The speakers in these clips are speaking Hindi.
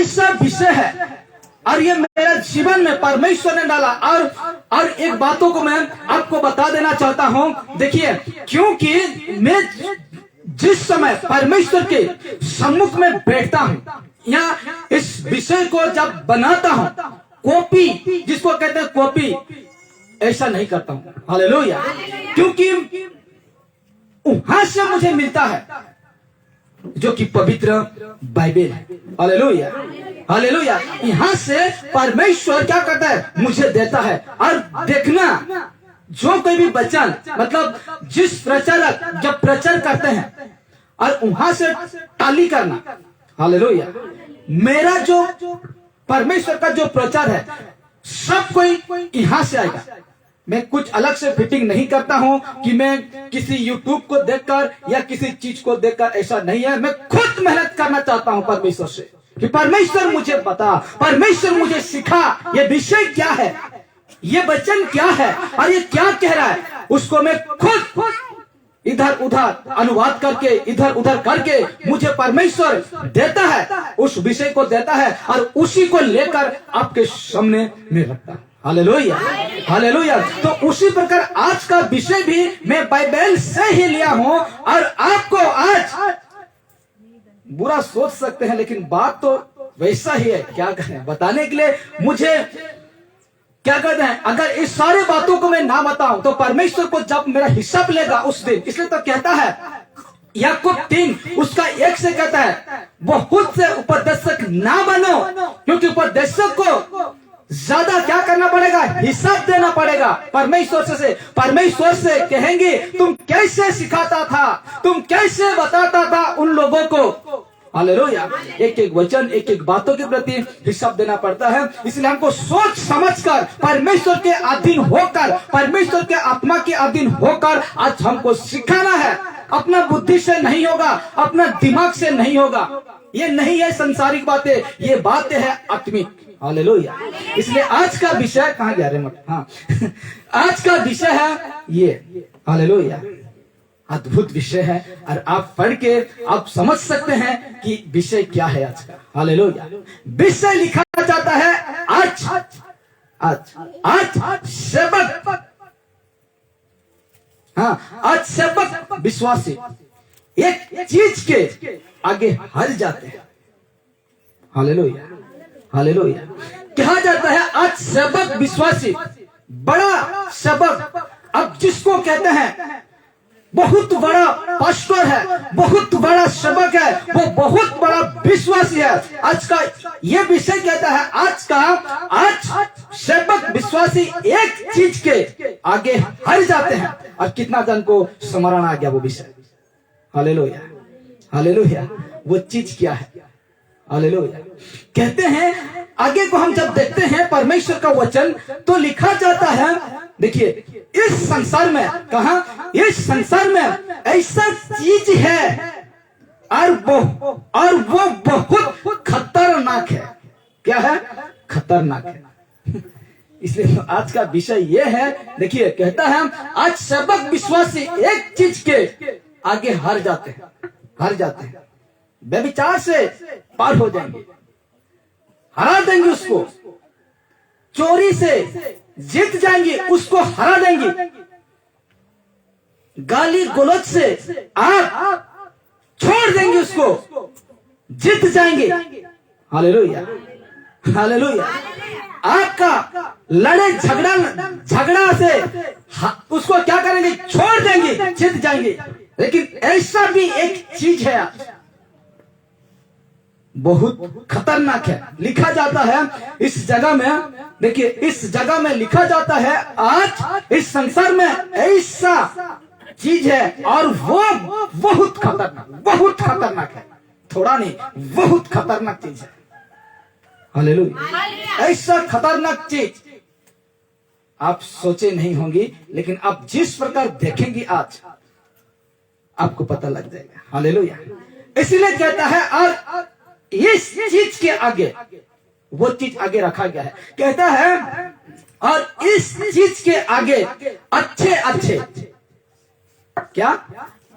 ऐसा विषय है और ये मेरे जीवन में परमेश्वर ने डाला। और एक बातों को मैं आपको बता देना चाहता हूं। देखिए, क्योंकि मैं जिस समय परमेश्वर के सम्मुख में बैठता हूं या इस विषय को जब बनाता हूं, कॉपी जिसको कहते हैं कॉपी, ऐसा नहीं करता हूं। हालेलुया। क्योंकि वहां से मुझे मिलता है जो कि पवित्र बाइबल है। Hallelujah, hallelujah. यहां से परमेश्वर क्या करता है, मुझे देता है। और देखना, जो कोई भी वचन, मतलब जिस प्रचारक जब प्रचार करते हैं और वहां से टाली करना, हालेलुया, मेरा जो परमेश्वर का जो प्रचार है सब कोई यहां से आएगा। मैं कुछ अलग से फिटिंग नहीं करता हूं कि मैं किसी यूट्यूब को देखकर या किसी चीज को देखकर, ऐसा नहीं है। मैं खुद मेहनत करना चाहता हूं परमेश्वर से कि परमेश्वर मुझे बता, परमेश्वर मुझे सिखा, ये विषय क्या है, ये वचन क्या है और ये क्या कह रहा है, उसको मैं खुद इधर उधर अनुवाद करके, इधर उधर करके मुझे परमेश्वर देता है, उस विषय को देता है और उसी को लेकर आपके सामने में रखता है। Hallelujah, hallelujah. तो उसी प्रकार आज का विषय भी मैं बाइबल से ही लिया हूं। और आपको आज बुरा सोच सकते हैं, लेकिन बात तो वैसा ही है। क्या करें, बताने के लिए मुझे क्या कहते हैं, अगर इस सारे बातों को मैं ना बताऊं तो परमेश्वर को जब मेरा हिसाब लेगा उस दिन, इसलिए तो कहता है याकूब 3 उसका 1 से कहता है, बहुत से उपदेशक ना बनो, क्योंकि उपदेशक को ज्यादा क्या करना पड़ेगा, हिसाब देना पड़ेगा परमेश्वर से कहेंगे तुम कैसे सिखाता था, तुम कैसे बताता था उन लोगों को। हालेलुया। एक एक वचन, एक एक बातों के प्रति हिसाब देना पड़ता है। इसलिए हमको सोच समझकर, परमेश्वर के अधीन होकर, परमेश्वर के आत्मा के अधीन होकर आज हमको सिखाना है। अपना बुद्धि से नहीं होगा, अपना दिमाग से नहीं होगा। ये नहीं है संसारिक बातें, ये बातें है आत्मिक। हालेलुया। इसलिए आज का विषय, कहाँ गया रे मत, हाँ आज का विषय है ये। हालेलुया, अद्भुत विषय है और आप पढ़ के आप समझ सकते हैं कि विषय क्या है आज का। हालेलुया। विषय लिखा जाता है आज सेवक, हाँ आज सेवक विश्वासी एक चीज के आगे हर जाते हैं। Hallelujah, hallelujah. कहा जाता है आज सेवक विश्वासी, बड़ा सेवक, अब जिसको कहते हैं बहुत बड़ा पास्टर है, बहुत बड़ा सेवक है, वो बहुत बड़ा विश्वासी है। आज का ये विषय कहता है आज सेवक विश्वासी एक चीज के आगे हर जाते हैं। और कितना जन को स्मरण आ गया वो विषय। Hallelujah, hallelujah. वो चीज क्या है? हालेलुया। कहते हैं आगे को हम जब देखते हैं परमेश्वर का वचन तो लिखा जाता है, देखिए इस संसार में, कहा इस संसार में ऐसा चीज है और वो बहुत खतरनाक है। क्या है? खतरनाक है। इसलिए आज का विषय ये है। देखिए कहता है आज सेवक विश्वासी एक चीज के आगे हार जाते हैं, व्यभिचार से पार हो जाएंगे, हरा देंगे उसको, चोरी से जीत जाएंगे, उसको हरा देंगे, गाली गलौज से आप छोड़ देंगे, उसको जीत जाएंगे। Hallelujah, hallelujah. आपका लड़े झगड़ा से उसको क्या करेंगे? छोड़ देंगे, जीत जाएंगे। लेकिन ऐसा भी एक चीज है बहुत खतरनाक है। लिखा जाता है इस जगह में, देखिए इस जगह में लिखा जाता है आज इस संसार में ऐसा चीज है और वो बहुत खतरनाक है। थोड़ा नहीं, बहुत खतरनाक चीज है। हालेलुया। ऐसा खतरनाक चीज आप सोचे नहीं होंगी, लेकिन आप जिस प्रकार देखेंगे आज आपको पता लग जाएगा। हालेलुया। इसलिए कहता है और इस चीज के आगे वो चीज आगे रखा गया है। कहता है और इस चीज के आगे अच्छे क्या?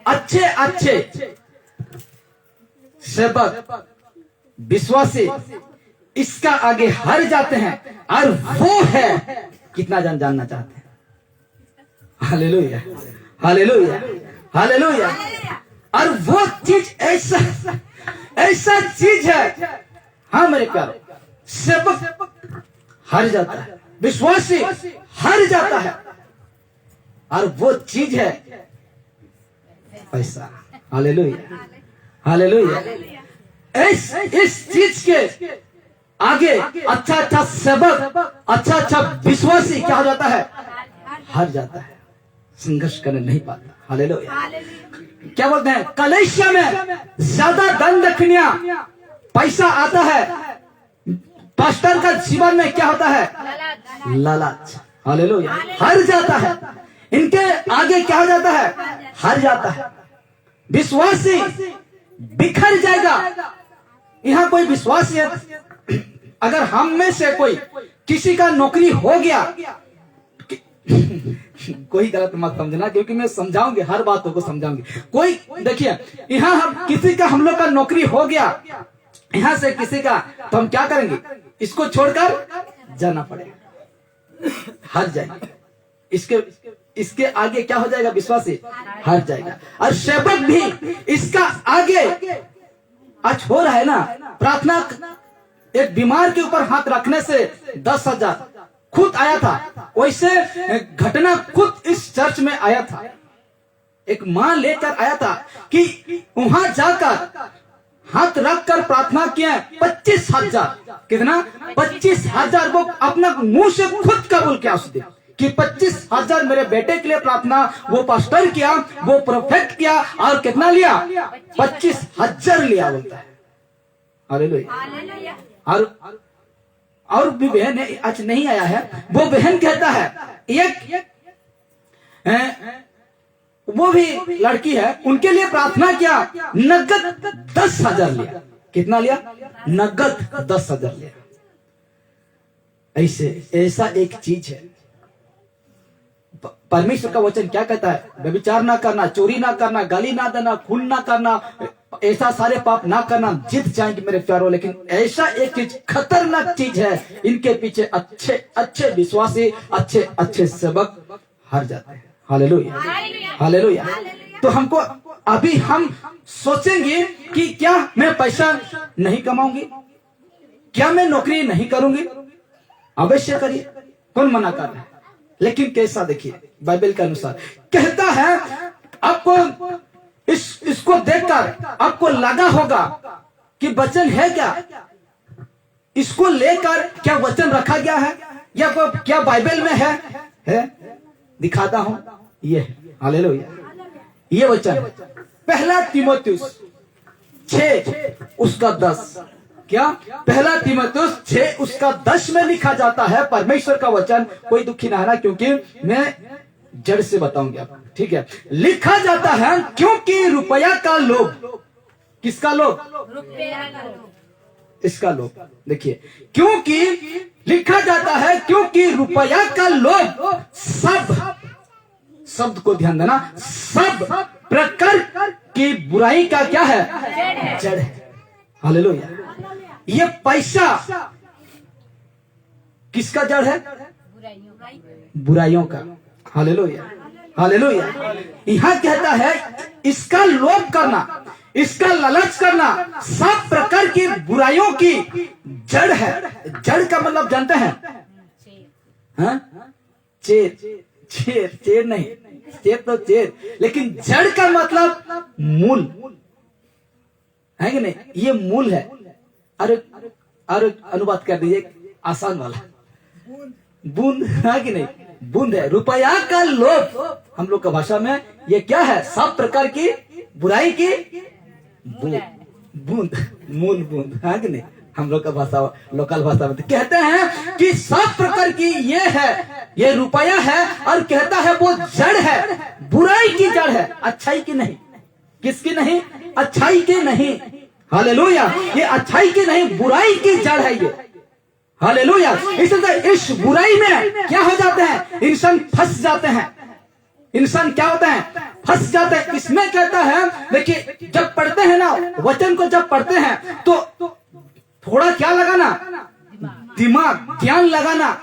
अच्छे सेवक विश्वासी इसका आगे हार जाते हैं, और वो है, कितना जन जानना चाहते हैं? Hallelujah, hallelujah, hallelujah. और वो चीज ऐसा ऐसा चीज है, हाँ मेरे प्यारो, सेवक हार जाता है, विश्वासी हार जाता है, और वो चीज है पैसा। Hallelujah, hallelujah. इस चीज के आगे अच्छा अच्छा सेवक, अच्छा अच्छा विश्वासी क्या हो जाता है? हार जाता है, संघर्ष करने नहीं पाता। हालेलुया। क्या बोलते हैं? कलीसिया में ज्यादा धन दक्षिणा पैसा आता है, पास्टर का जीवन में क्या होता है? लालच। हालेलुया। हार जाता है, इनके आगे क्या हो जाता है? हार जाता है। विश्वासी बिखर जाएगा। यहाँ कोई विश्वासी है, अगर हम में से कोई किसी का नौकरी हो गया, कोई गलत मत समझना, क्योंकि मैं समझाऊंगी, हर बातों को समझाऊंगी। कोई देखिए, यहाँ हम किसी का, हम लोग का नौकरी हो गया, यहाँ से किसी का, तो हम क्या करेंगे? इसको छोड़कर जाना पड़ेगा, हार जाएगा। इसके आगे क्या हो जाएगा? विश्वासी हार जाएगा। और सेवक भी इसका आगे, आज हो रहा है ना प्रार्थना, एक बीमार के ऊपर हाथ रखने से 10,000 खुद आया था। वैसे घटना खुद इस चर्च में आया था। एक मां लेकर आया था कि वहां जाकर हाथ रखकर प्रार्थना किया, 25,000, कितना? 25,000 वो अपना मुंह से खुद कबूल किया उसने कि 25,000 मेरे बेटे के लिए प्रार्थना, वो पास्टर किया, वो प्रोफेट किया, और कितना लिया? 25,000 लिया, बोलता है। हालेलुया। और भी बहन आज नहीं आया है, वो बहन कहता है, एक वो भी लड़की है, उनके लिए प्रार्थना किया, नगद 10,000 लिया। कितना लिया? नगद 10,000 लिया। ऐसा एक चीज है। परमेश्वर का वचन क्या कहता है? व्यभिचार ना करना, चोरी ना करना, गाली ना देना, खून ना करना, ऐसा सारे पाप ना करना, जीत जाएंगे मेरे प्यारों। लेकिन ऐसा एक चीज, खतरनाक चीज है, इनके पीछे अच्छे अच्छे विश्वासी, अच्छे अच्छे सेवक हार जाते हैं। Hallelujah, hallelujah. तो हमको अभी हम सोचेंगे कि क्या मैं पैसा नहीं कमाऊंगी, क्या मैं नौकरी नहीं करूंगी? अवश्य करिए, कौन मना कर रहा है? लेकिन कैसा? देखिए, बाइबल के अनुसार कहता है, आपको इसको देखकर आपको लगा होगा कि वचन है क्या, इसको लेकर क्या वचन रखा गया है, या क्या बाइबल में है? दिखाता हूं, ये है। हालेलुया। ये वचन पहला तीमुथियुस 6 उसका 10, क्या? पहला तीमुथियुस 6 उसका 10 में लिखा जाता है, परमेश्वर का वचन। कोई दुखी ना है ना, क्योंकि मैं जड़ से बताऊंगी आपको, ठीक है? लिखा जाता है, क्योंकि रुपया का लोभ। किसका लोभ? रुपया का लोभ। इसका लोभ। देखिए, क्योंकि लिखा जाता है, क्योंकि रुपया का लोभ सब, शब्द को ध्यान देना, सब प्रकार की बुराई का क्या है? जड़ है। हालेलुया। ये पैसा किसका जड़ है? बुराइयों का। Hallelujah, hallelujah. यहां कहता है, इसका लोभ करना, इसका लालच करना, सब प्रकार की बुराइयों की जड़ है। जड़ का मतलब जानते हैं? हाँ? चेर नहीं, चेर तो चेर, लेकिन जड़ का मतलब मूल है कि नहीं? ये मूल है। अरे अनुवाद कर दीजिए, आसान वाला, बूंद है कि नहीं? बूंद है। रुपया का लोभ, हम लोग का भाषा में ये क्या है? सब प्रकार की बुराई की बूंद, मूल बूंद है कि नहीं? हम लोग का भाषा, लोकल भाषा में कहते हैं कि सब प्रकार की ये है, ये रुपया है, और कहता है वो जड़ है, बुराई की जड़ है, अच्छाई की नहीं। किसकी नहीं? अच्छाई की नहीं। हालेलुया। ये अच्छाई की नहीं, बुराई की जड़ है ये। हालेलुया। इसलिए इस बुराई में क्या हो जाते हैं? इंसान फंस जाते हैं। इंसान क्या होता है? फंस जाते हैं। इसमें कहता है, देखिए, जब पढ़ते हैं ना वचन को, जब पढ़ते हैं तो थोड़ा क्या लगाना, दिमाग ज्ञान लगाना,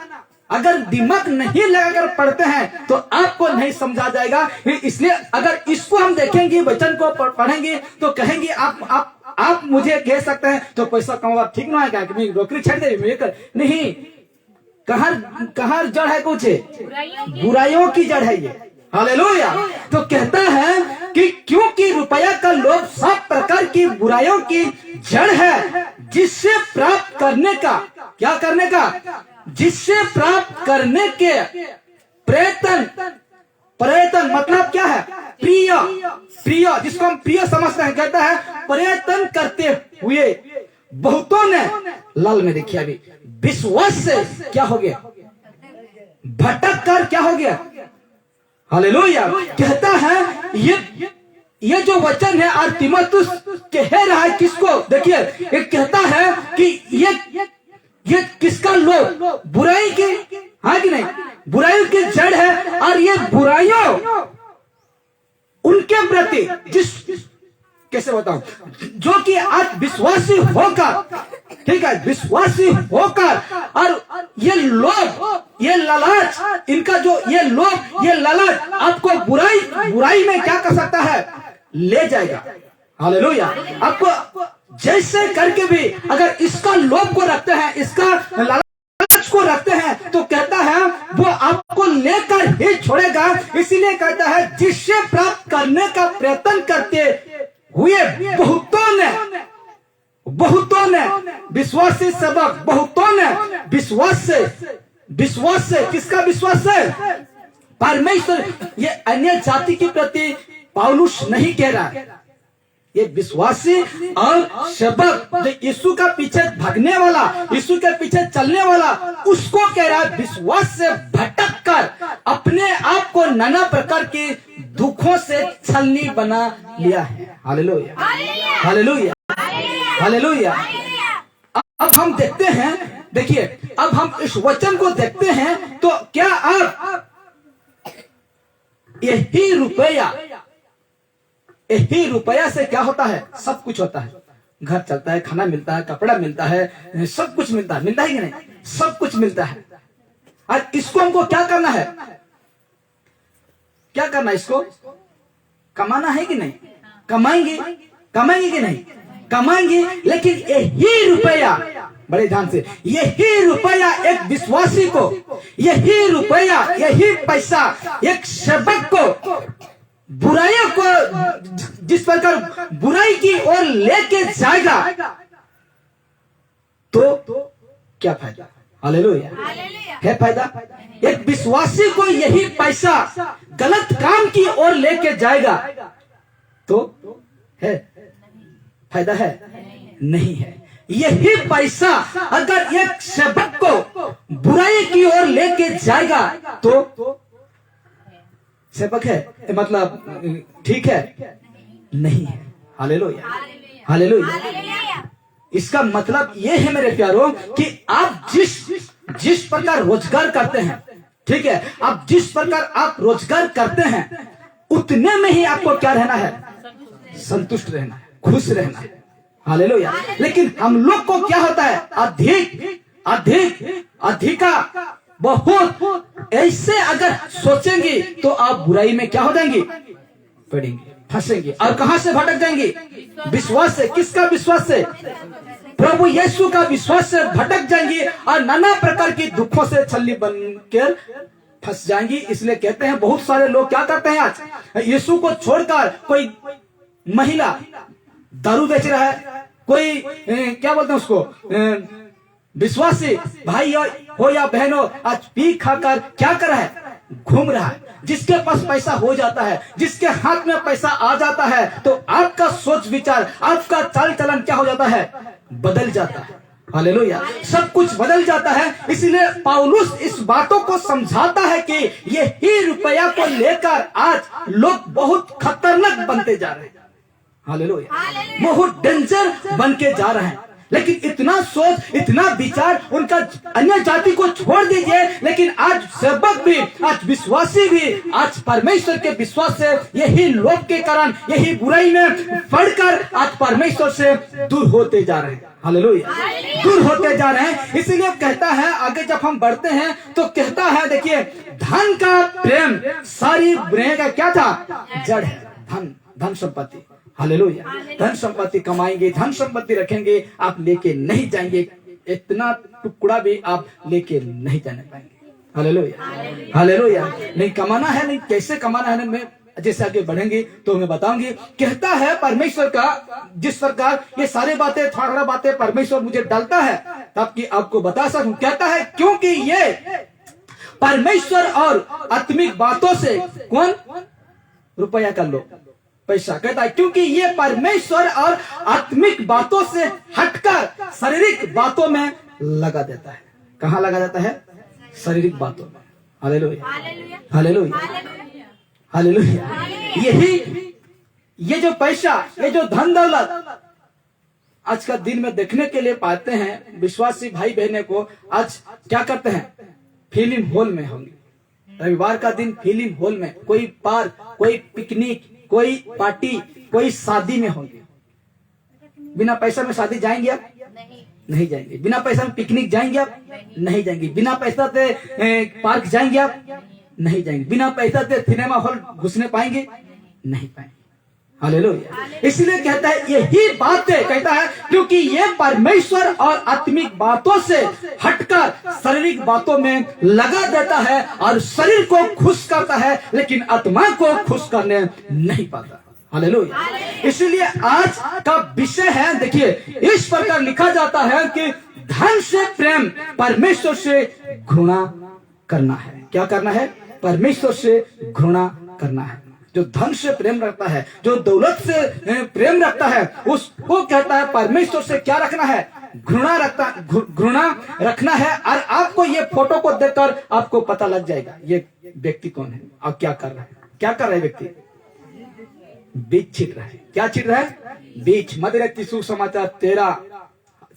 अगर दिमाग नहीं लगाकर पढ़ते हैं तो आपको नहीं समझा जाएगा। इसलिए अगर इसको हम देखेंगे, वचन को पढ़ेंगे तो कहेंगे आप मुझे कह सकते हैं तो पैसा कमाना ठीक ना है क्या कि मैं नौकरी छोड़ दे, नहीं। कहाँ जड़ है? कुछ बुराइयों की जड़ है ये। हालेलुया। तो कहता है कि क्योंकि रुपया का लोभ सब प्रकार की बुराइयों की जड़ है, जिससे प्राप्त करने का, क्या करने का? जिससे प्राप्त करने के प्रयत्न मतलब क्या है? प्रिय, जिसको हम प्रिय समझते हैं। कहता है प्रयत्न करते हुए बहुतों ने, लाल में देखिए अभी, विश्वास से क्या हो गया? भटक कर क्या हो गया? हालेलुया। कहता है ये जो वचन है और तीमुथियुस कह रहा है किसको? देखिए, एक कहता है कि ये किसका लोभ? बुराई की, हाँ कि नहीं? बुराई की जड़ है और ये बुराइयों उनके प्रति कैसे बताऊं, जो कि आज विश्वासी होकर, ठीक है, विश्वासी होकर, और ये लोभ, ये लालच, इनका जो ये लोभ, ये लालच आपको बुराई में क्या कर सकता है? ले जाएगा। हालेलुया। आपको जैसे करके भी अगर इसका लोभ को रखते हैं, इसका लालच को रखते हैं, तो कहता है वो आपको लेकर ही छोड़ेगा। इसीलिए कहता है जिससे प्राप्त करने का प्रयत्न करते हुए बहुतों ने विश्वासी सबक, बहुतों ने विश्वास से, किसका विश्वास से? परमेश्वर। ये अन्य जाति के प्रति पौलुस नहीं कह रहा है, ये विश्वासी और सबक, जो यीशु का पीछे भागने वाला, यीशु के पीछे चलने वाला, उसको कह रहा है विश्वास से भटक कर अपने आप को नाना प्रकार के दुखों से छलनी बना लिया है। Hallelujah, hallelujah, hallelujah. अब हम देखते हैं, देखिए, अब हम इस वचन को देखते हैं तो क्या आप यही रुपया से क्या होता है? सब कुछ होता है। घर चलता है, खाना मिलता है, कपड़ा मिलता है, सब कुछ मिलता है कि नहीं? सब कुछ मिलता है। और इसको हमको क्या करना है? क्या करना है? इसको कमाना है कि नहीं? कमाएंगे कि नहीं? कमाएंगे। लेकिन यही रुपया, बड़े ध्यान से, यही रुपया एक विश्वासी को, यही रुपया, यही पैसा एक सेवक को बुराइयों को, जिस प्रकार बुराई की ओर लेके जाएगा, तो क्या फायदा? हालेलुया। है फायदा? एक विश्वासी को यही पैसा गलत काम की ओर लेके जाएगा तो है फायदा? है नहीं है। यही पैसा अगर एक सेवक को बुराई की ओर लेके जाएगा तो सेवक है, मतलब ठीक है? नहीं है। Hallelujah, hallelujah. इसका मतलब यह है मेरे प्यारों कि आप जिस प्रकार रोजगार करते हैं, ठीक है, आप जिस प्रकार आप रोजगार करते हैं, उतने में ही आपको क्या रहना है? संतुष्ट रहना है, खुश रहना है। हालेलुया। लेकिन हम लोग को क्या होता है? अधिका बहुत ऐसे अगर सोचेंगे तो आप बुराई में क्या हो जाएंगे? पड़ेंगे, फंसेंगे। और कहां से भटक जाएंगे? विश्वास से। किसका विश्वास से? प्रभु यीशु का विश्वास से भटक जाएंगे और नाना प्रकार की दुखों से छलनी बनकर फंस जाएंगी। इसलिए कहते हैं बहुत सारे लोग क्या करते हैं आज, यीशु को छोड़कर कोई महिला दारू बेच रहा है, कोई क्या बोलते हैं उसको, विश्वासी भाई हो या बहन हो, आज पी खाकर क्या कर रहा है? घूम रहा है। जिसके पास पैसा हो जाता है, जिसके हाथ में पैसा आ जाता है, तो आपका सोच विचार, आपका चाल चलन क्या हो जाता है? बदल जाता है। हालेलुया। सब कुछ बदल जाता है। इसलिए पौलुस इस बातों को समझाता है कि ये ही रुपया को लेकर आज लोग बहुत खतरनाक बनते जा रहे हैं। हालेलुया। बहुत डेंजर बन के जा रहे हैं। लेकिन इतना सोच, इतना विचार उनका अन्य जाति को छोड़ दीजिए, लेकिन आज सेवक भी, आज विश्वासी भी, आज परमेश्वर के विश्वास से यही लोभ के कारण, यही बुराई में पढ़कर आज परमेश्वर से दूर होते जा रहे हैं। हालेलुया, दूर होते जा रहे हैं। इसीलिए कहता है, आगे जब हम बढ़ते हैं तो कहता है, देखिए, धन का प्रेम सारी बुराई का क्या था? जड़ है। धन, धन संपत्ति। हालेलुया, धन संपत्ति कमाएंगे, धन संपत्ति रखेंगे, आप लेके नहीं जाएंगे, इतना टुकड़ा भी आप लेके नहीं जाने पाएंगे। Hallelujah, hallelujah. नहीं कमाना है, नहीं कैसे कमाना है, मैं जैसे आगे बढ़ेंगे तो मैं बताऊंगी। कहता है परमेश्वर का, जिस प्रकार ये सारी बातें, थोड़ा बातें परमेश्वर मुझे डालता है ताकि आपको बता सकूं। कहता है क्योंकि ये परमेश्वर और आत्मिक बातों से, कौन? रुपया का लोभ, पैसा। कहता है क्योंकि ये परमेश्वर और आत्मिक बातों से हटकर शारीरिक बातों में लगा देता है। कहाँ लगा देता है? शारीरिक बातों में। Hallelujah, hallelujah, hallelujah. यही, ये जो पैसा, ये जो धन दौलत आज का दिन में देखने के लिए पाते हैं, विश्वासी भाई बहने को आज क्या करते हैं? फिल्म हॉल में होंगे, रविवार का दिन फिल्म हॉल में, कोई पार्क, कोई पिकनिक, कोई पार्टी, कोई शादी में होंगे। बिना पैसा में शादी जाएंगे आप? नहीं जाएंगे। बिना पैसा में पिकनिक जाएंगे आप? नहीं जाएंगे। बिना पैसा से पार्क जाएंगे आप? नहीं जाएंगे। बिना पैसा से सिनेमा हॉल घुसने पाएंगे? नहीं पाएंगे। हालेलुया। इसलिए कहता है यही बात है, कहता है क्योंकि ये परमेश्वर और आत्मिक बातों से हटकर शारीरिक बातों में लगा देता है और शरीर को खुश करता है, लेकिन आत्मा को खुश करने नहीं पाता। हालेलुया। इसलिए आज का विषय है, देखिए, इस प्रकार लिखा जाता है कि धन से प्रेम परमेश्वर से घृणा करना है। क्या करना है? परमेश्वर से घृणा करना है। जो धन से प्रेम रखता है, जो दौलत से प्रेम रखता है, उसको कहता है परमेश्वर से क्या रखना है? घृणा रखना है। और आपको ये फोटो को देखकर आपको पता लग जाएगा ये व्यक्ति कौन है और क्या कर रहा है। क्या कर रहा है व्यक्ति? बीज छिट रहा है। क्या छिट रहा है? बीज। मध्य व्यक्ति सुसमाचार 13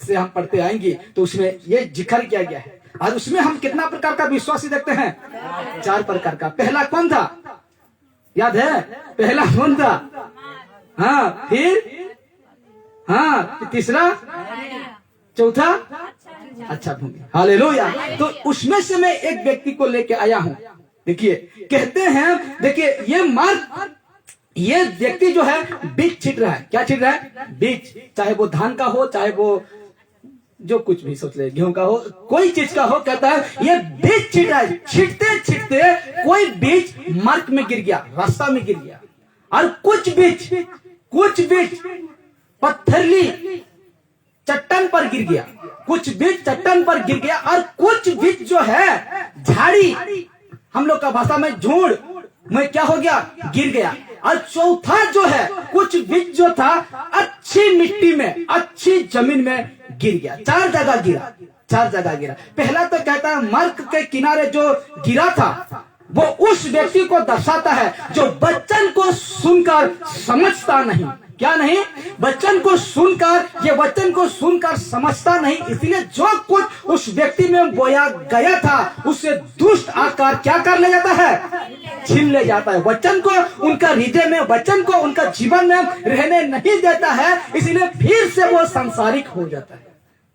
से हम पढ़ते आएंगे तो उसमें ये जिक्र किया गया है। और उसमें हम कितना प्रकार का विश्वासी देखते हैं? 4 प्रकार का। पहला कौन था? याद है? पहला कौन था? हाँ, फिर हाँ, तीसरा, चौथा अच्छा भूमि। हालेलुया। तो उसमें से मैं एक व्यक्ति को लेके आया हूं। देखिए, कहते हैं, देखिए, ये व्यक्ति जो है बीज छिट रहा है। क्या छिट रहा है? बीज। चाहे वो धान का हो, चाहे वो जो कुछ भी सोच ले, गेहूं का हो, कोई चीज का हो। कहता है ये बीज छिट रहा है। छिटते छिटते कोई बीज मार्ग में गिर गया, रास्ता में गिर गया, और कुछ बीज पत्थरली चट्टान पर गिर गया, कुछ बीज चट्टान पर गिर गया, और कुछ बीज जो है झाड़ी, हम लोग का भाषा में झूड़ में क्या हो गया? गिर गया। और चौथा जो है, कुछ बीज जो था अच्छी मिट्टी में, अच्छी जमीन में गिर गया। 4 जगह गिरा, 4 जगह गिरा। पहला तो कहता है मार्ग के किनारे जो गिरा था वो उस व्यक्ति को दर्शाता है जो वचन को सुनकर समझता नहीं। क्या नहीं? वचन को सुनकर, ये वचन को सुनकर समझता नहीं। इसलिए जो कुछ उस व्यक्ति में बोया गया था उससे दुष्ट आकार क्या कर ले जाता है? छीन ले जाता है। वचन को उनका हृदय में, वचन को उनका जीवन में रहने नहीं देता है। इसलिए फिर से वो सांसारिक हो जाता है।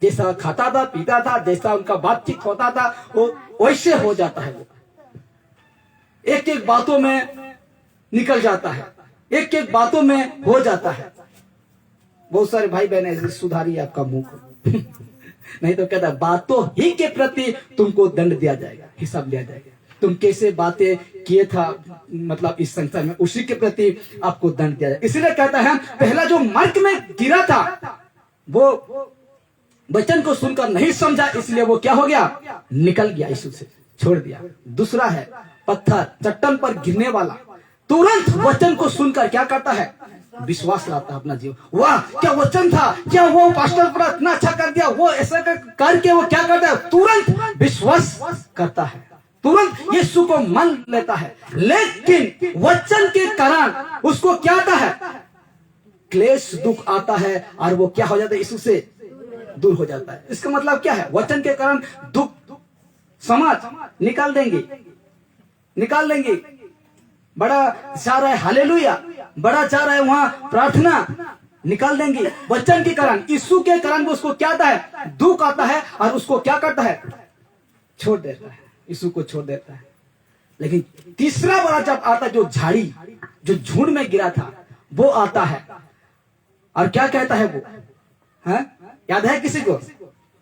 जैसा खाता था, पीता था, जैसा उनका बातचीत होता था, वो वैसे हो जाता है। वो एक एक बातों में निकल जाता है, एक एक बातों में हो जाता है। बहुत सारे भाई बहन ऐसे, सुधारिए आपका मुंह को नहीं तो कहता बातों ही के प्रति तुमको दंड दिया जाएगा, हिसाब लिया जाएगा। तुम कैसे बातें किए था, मतलब इस संसार में, उसी के प्रति आपको दंड दिया जाएगा। इसलिए कहता है पहला जो मार्ग में गिरा था वो वचन को सुनकर नहीं समझा, इसलिए वो क्या हो गया? निकल गया, यीशु से छोड़ दिया। दूसरा है पत्थर, चट्टान पर गिरने वाला, तुरंत वचन को सुनकर क्या करता है? विश्वास लाता है अपना जीवन। वाह, क्या वचन था, क्या वो पास्टर पर इतना अच्छा कर दिया, वो ऐसा करके वो क्या करता है? तुरंत विश्वास करता है, तुरंत यीशु को मान लेता है। लेकिन वचन के कारण उसको क्या आता है? क्लेश, दुख आता है, और वो क्या हो जाता है? यीशु से दूर हो जाता है। इसका मतलब क्या है? वचन के कारण दुख समाज निकाल देंगे। बड़ा चाह रहा है हालेलुया, बड़ा चाह रहा है वहां प्रार्थना, निकाल देंगे वचन के कारण। यीशु के कारण वो उसको क्या आता है? दुख आता है और उसको क्या करता है? छोड़ देता है, यीशु को छोड़ देता है। लेकिन तीसरा बड़ा जब आता है, जो झाड़ी जो झुंड में गिरा था वो आता है और क्या कहता है वो? है याद है किसी को?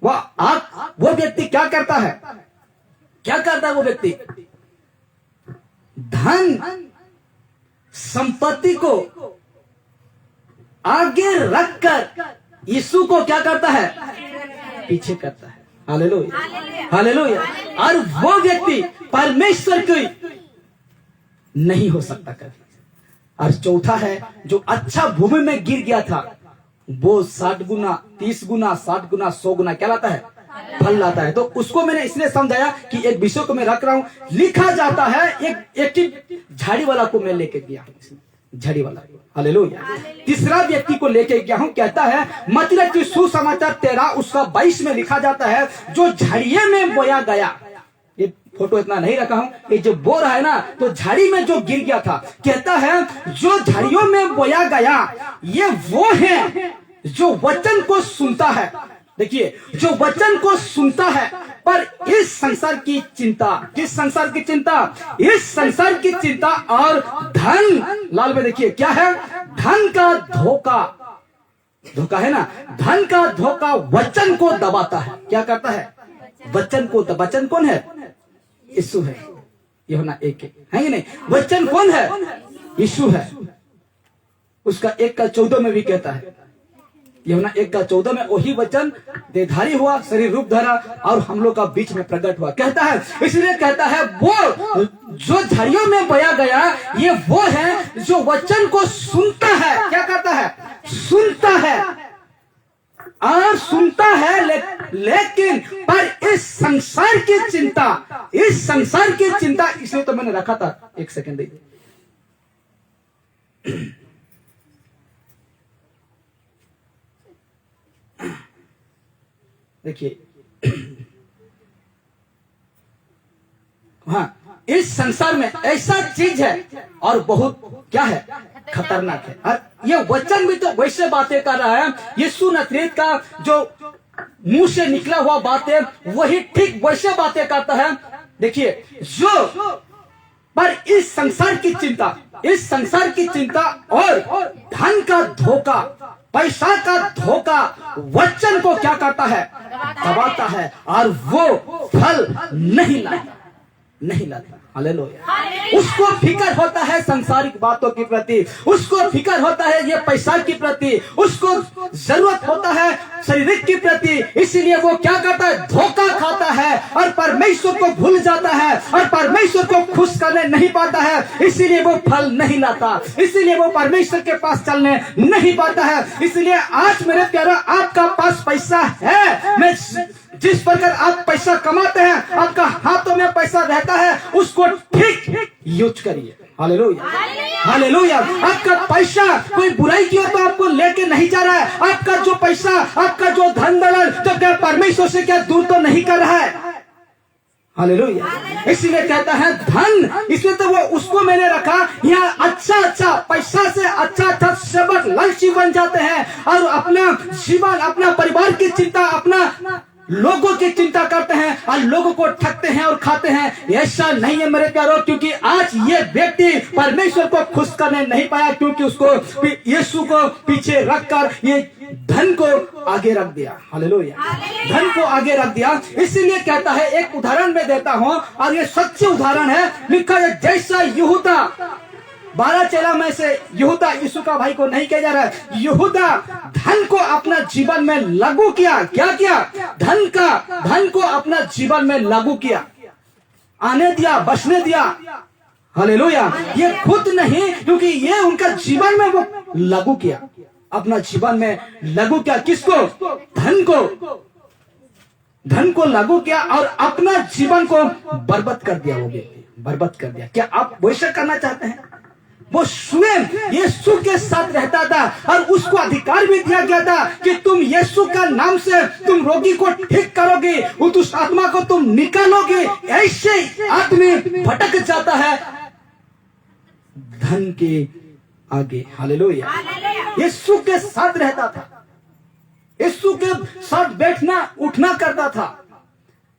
वो व्यक्ति क्या करता है? वो व्यक्ति धन संपत्ति को आगे रखकर यीशु को क्या करता है? पीछे करता है। हालेलुया। और वो व्यक्ति परमेश्वर की नहीं हो सकता कभी। और चौथा है, जो अच्छा भूमि में गिर गया था वो 60 गुना 30 गुना 60 गुना 100 गुना क्या लाता है? फल लाता है। तो उसको मैंने इसलिए समझाया कि एक विषय को मैं रख रहा हूं। लिखा जाता है एक झाड़ी वाला को मैं लेके गया हूं, झाड़ी वाला। हालेलुया। तीसरा व्यक्ति को लेके गया हूं। कहता है मतलब कि सुसमाचार 13 उसका 22 में लिखा जाता है, जो झाड़िये में बोया गया। ये फोटो इतना नहीं रखा हूं, ये जो बो रहा है ना, तो झाड़ी में जो गिर गया था, कहता है जो झाड़ियों में बोया गया ये वो है जो वचन को सुनता है। देखिए, जो वचन को सुनता है पर इस संसार की चिंता, किस संसार की चिंता? इस संसार की चिंता और धन, लाल में देखिए क्या है? धन का धोखा है ना, धन का धोखा वचन को दबाता है। क्या करता है? वचन कौन है? यीशु है। यूहन्ना 1 है कि नहीं? वचन कौन है? यीशु है। उसका 1:14 में भी कहता है, यूहन्ना 1:14 में, वही वचन देहधारी हुआ, शरीर रूप धरा और हम लोग का बीच में प्रकट हुआ। कहता है, इसलिए कहता है वो जो झाड़ियों में बोया गया ये वो है जो वचन को सुनता है। क्या करता है? सुनता है और सुनता है लेकिन पर इस संसार की चिंता, इसलिए तो मैंने रखा था। एक सेकंड देखिए, हाँ, इस संसार में ऐसा चीज है और बहुत क्या है? खतरनाक है। और ये वचन भी तो वैसे बातें कर रहा है। यीशु नजरेत का जो मुंह से निकला हुआ बातें वही ठीक वैसे बातें करता है। देखिए, जो पर इस संसार की चिंता और धन का धोखा, पैसा का धोखा वचन को क्या करता है? दबाता है और वो फल नहीं लाता। हालेलुया। उसको फिक्र होता है संसारिक बातों के प्रति, उसको फिक्र होता है ये पैसा के प्रति, उसको जरूरत होता है शारीरिक के प्रति। इसीलिए वो क्या करता है? धोखा खाता है और परमेश्वर को भूल जाता है और परमेश्वर को खुश करने नहीं पाता है। इसीलिए वो फल नहीं लाता, इसीलिए वो परमेश्वर के पास चलने नहीं पाता है। इसलिए आज मेरे प्यारा, आपका पास पैसा है, मैं जिस प्रकार आप पैसा कमाते हैं, आपका हाथों में पैसा रहता है, उसको ठीक यूज करिए। हालेलुया। आपका पैसा कोई बुराई की तो आपको लेके नहीं जा रहा है। आपका जो पैसा, आपका जो धन दौलत तो क्या परमेश्वर से क्या दूर तो नहीं कर रहा है? हालेलुया। इसीलिए कहता है धन, इसलिए तो वो उसको मैंने रखा यहाँ। अच्छा पैसा से अच्छा सबक लालची बन जाते हैं और अपना जीवन, अपना परिवार की चिंता, अपना लोगों की चिंता करते हैं और लोगों को ठगते हैं और खाते हैं। ऐसा नहीं है मेरे प्यारो, क्योंकि आज ये व्यक्ति परमेश्वर को खुश करने नहीं पाया, क्योंकि उसको यीशु को पीछे रखकर ये धन को आगे रख दिया। हालेलुया। धन को आगे रख दिया। इसीलिए कहता है, एक उदाहरण मैं देता हूं और ये सच्ची उदाहरण है। लिखा है, जैसा यहूदा 12 चेला में से यहूदा, यीशु का भाई को नहीं कहा जा रहा है, यहूदा धन को अपना जीवन में लागू किया। क्या किया? धन को अपना जीवन में लागू किया, आने दिया, बसने दिया। हालेलुया। ये खुद नहीं, क्योंकि ये उनका जीवन में वो लागू किया, अपना जीवन में लागू किया। किसको? धन को लागू किया और अपना जीवन को बर्बाद कर दिया। वो व्यक्ति बर्बाद कर दिया। क्या आप वैसा करना चाहते हैं? वो स्वयं यीशु के साथ रहता था और उसको अधिकार भी दिया गया था कि तुम यीशु का नाम से तुम रोगी को ठीक करोगे, उस दुष्ट आत्मा को तुम निकालोगे। ऐसे आदमी भटक जाता है धन के आगे। हालेलुया। यीशु के साथ रहता था, यीशु के साथ बैठना उठना करता था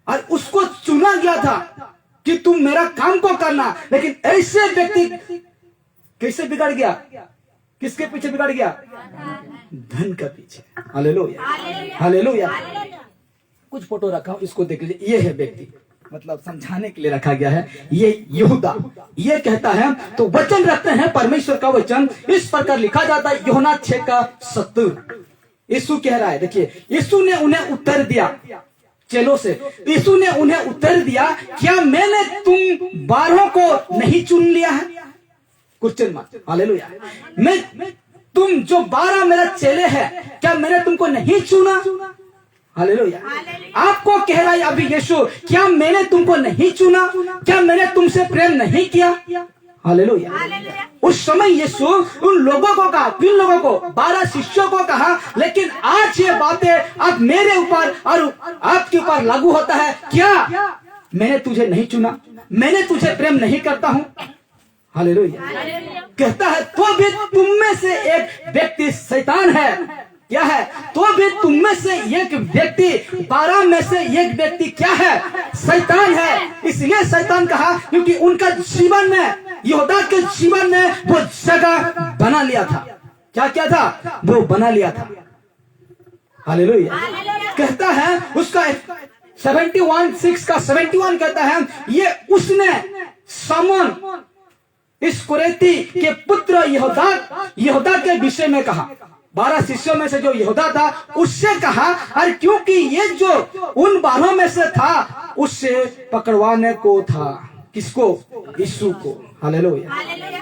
और उसको चुना गया था कि तुम मेरा काम को करना। लेकिन ऐसे व्यक्ति कैसे बिगड़ गया? किसके पीछे बिगड़ गया? धन का पीछे। Hallelujah, hallelujah. कुछ फोटो रखा हूं, इसको देख लीजिए। ये है व्यक्ति, मतलब समझाने के लिए रखा गया है। ये यहूदा ये कहता है, तो वचन रखते हैं परमेश्वर का वचन इस प्रकार लिखा जाता है यूहन्ना 6:70। यीशु कह रहा है, देखिए, यीशु ने उन्हें उत्तर दिया चेलों से, यीशु ने उन्हें उत्तर दिया, क्या मैंने तुम 12 को नहीं चुन लिया है? Question mark. हालेलुया। मैं तुम जो 12 मेरा चेले हैं, क्या मैंने तुमको नहीं चुना? हालेलुया। आपको कह रहा है अभी यीशु, क्या मैंने तुमको नहीं चुना? क्या मैंने तुमसे प्रेम नहीं किया? हालेलुया। उस समय यीशु उन लोगों को कहा, किन लोगों को? 12 शिष्यों को कहा, लेकिन आज ये बातें अब मेरे ऊपर और आपके ऊपर लागू होता है। क्या मैंने तुझे नहीं चुना? मैंने तुझे प्रेम नहीं करता हूं? हालेलुया। कहता है तो भी तुम में से एक व्यक्ति शैतान है। क्या है? तो भी तुम में से एक व्यक्ति, 12 में से एक व्यक्ति क्या है? शैतान है। इसलिए शैतान कहा क्योंकि उनका जीवन में, यहूदा के जीवन में वो जगह बना लिया था। क्या था? वो बना लिया था। हालेलुया। कहता है उसका 71:6 का 71 कहता है, ये उसने समन इस कुरैती के पुत्र यहूदा के विषय में कहा। 12 शिष्यों में से जो यहूदा था उससे कहा, और क्योंकि ये जो उन 12 में से था उससे पकड़वाने को था। किसको? यीशु को। Hallelujah,